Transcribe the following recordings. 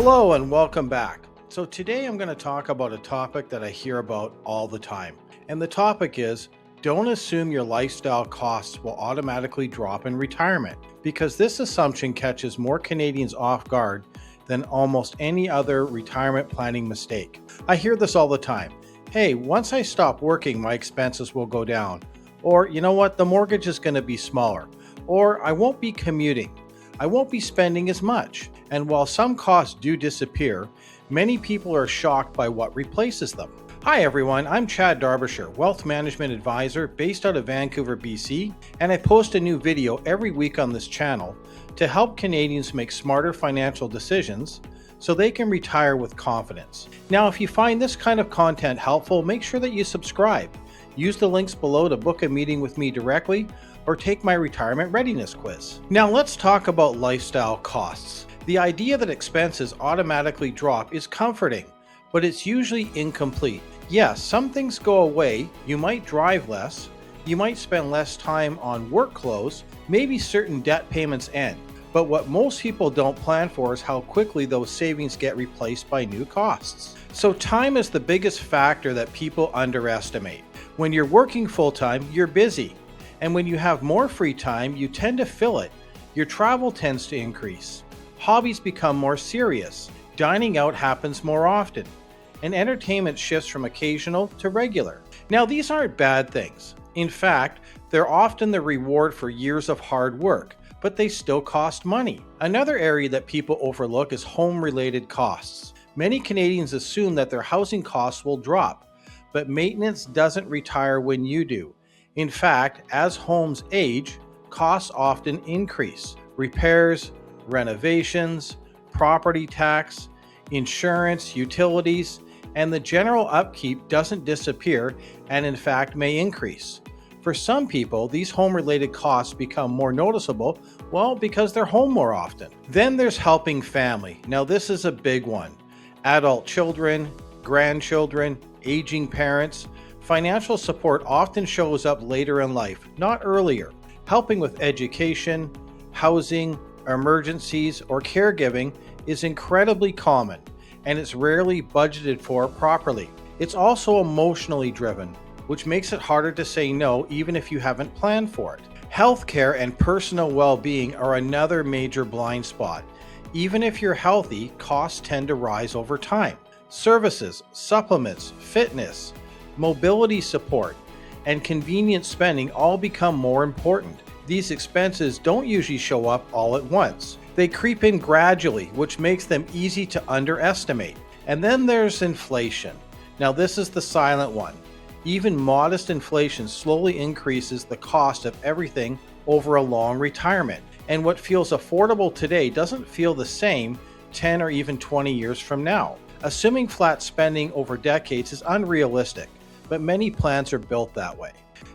Hello and welcome back. So today I'm going to talk about a topic that I hear about all the time. And the topic is, don't assume your lifestyle costs will automatically drop in retirement, because this assumption catches more Canadians off guard than almost any other retirement planning mistake. I hear this all the time. Hey, once I stop working, my expenses will go down. Or, you know what, the mortgage is going to be smaller. Or I won't be commuting. I won't be spending as much. And while some costs do disappear, many people are shocked by what replaces them. Hi everyone, I'm Chad Darbyshire, Wealth Management Advisor based out of Vancouver, BC, and I post a new video every week on this channel to help Canadians make smarter financial decisions so they can retire with confidence. Now, if you find this kind of content helpful, make sure that you subscribe. Use the links below to book a meeting with me directly or take my retirement readiness quiz. Now let's talk about lifestyle costs. The idea that expenses automatically drop is comforting, but it's usually incomplete. Yes, some things go away. You might drive less, you might spend less time on work clothes, maybe certain debt payments end. But what most people don't plan for is how quickly those savings get replaced by new costs. So time is the biggest factor that people underestimate. When you're working full-time, you're busy. And when you have more free time, you tend to fill it. Your travel tends to increase. Hobbies become more serious. Dining out happens more often. And entertainment shifts from occasional to regular. Now, these aren't bad things. In fact, they're often the reward for years of hard work, but they still cost money. Another area that people overlook is home-related costs. Many Canadians assume that their housing costs will drop, but maintenance doesn't retire when you do. In fact, as homes age, costs often increase. Repairs, renovations, property tax, insurance, utilities, and the general upkeep doesn't disappear and in fact may increase. For some people, these home-related costs become more noticeable, well, because they're home more often. Then there's helping family. Now this is a big one. Adult children, grandchildren, aging parents. Financial support often shows up later in life, not earlier. Helping with education, housing, emergencies, or caregiving is incredibly common, and it's rarely budgeted for properly. It's also emotionally driven, which makes it harder to say no even if you haven't planned for it. Healthcare and personal well-being are another major blind spot. Even if you're healthy, costs tend to rise over time. Services, supplements, fitness, mobility support, and convenience spending all become more important. These expenses don't usually show up all at once. They creep in gradually, which makes them easy to underestimate. And then there's inflation. Now this is the silent one. Even modest inflation slowly increases the cost of everything over a long retirement. And what feels affordable today doesn't feel the same 10 or even 20 years from now. Assuming flat spending over decades is unrealistic, but many plans are built that way.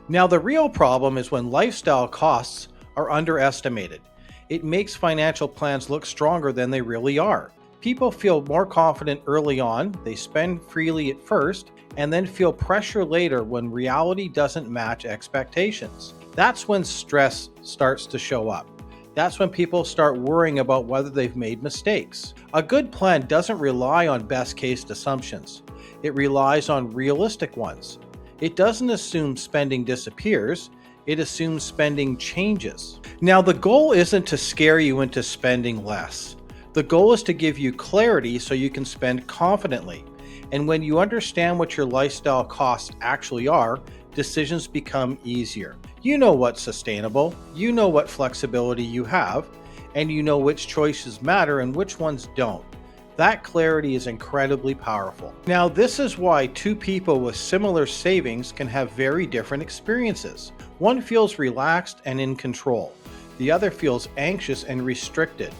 Now the real problem is when lifestyle costs are underestimated. It makes financial plans look stronger than they really are. People feel more confident early on, they spend freely at first, and then feel pressure later when reality doesn't match expectations. That's when stress starts to show up. That's when people start worrying about whether they've made mistakes. A good plan doesn't rely on best-case assumptions. It relies on realistic ones. It doesn't assume spending disappears. It assumes spending changes. Now, the goal isn't to scare you into spending less. The goal is to give you clarity so you can spend confidently. And when you understand what your lifestyle costs actually are, decisions become easier. You know what's sustainable, you know what flexibility you have, and you know which choices matter and which ones don't. That clarity is incredibly powerful. Now, this is why two people with similar savings can have very different experiences. One feels relaxed and in control. The other feels anxious and restricted.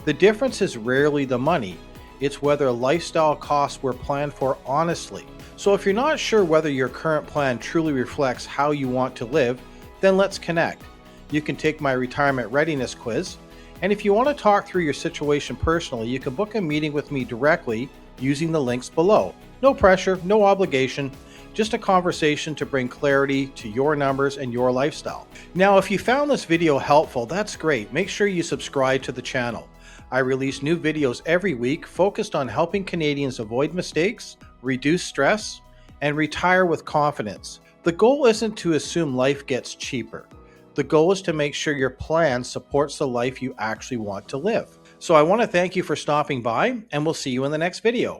The difference is rarely the money. It's whether lifestyle costs were planned for honestly. So if you're not sure whether your current plan truly reflects how you want to live, then let's connect. You can take my retirement readiness quiz. And if you want to talk through your situation personally, you can book a meeting with me directly using the links below. No pressure, no obligation, just a conversation to bring clarity to your numbers and your lifestyle. Now, if you found this video helpful, that's great. Make sure you subscribe to the channel. I release new videos every week focused on helping Canadians avoid mistakes, reduce stress, and retire with confidence. The goal isn't to assume life gets cheaper. The goal is to make sure your plan supports the life you actually want to live. So I want to thank you for stopping by, and we'll see you in the next video.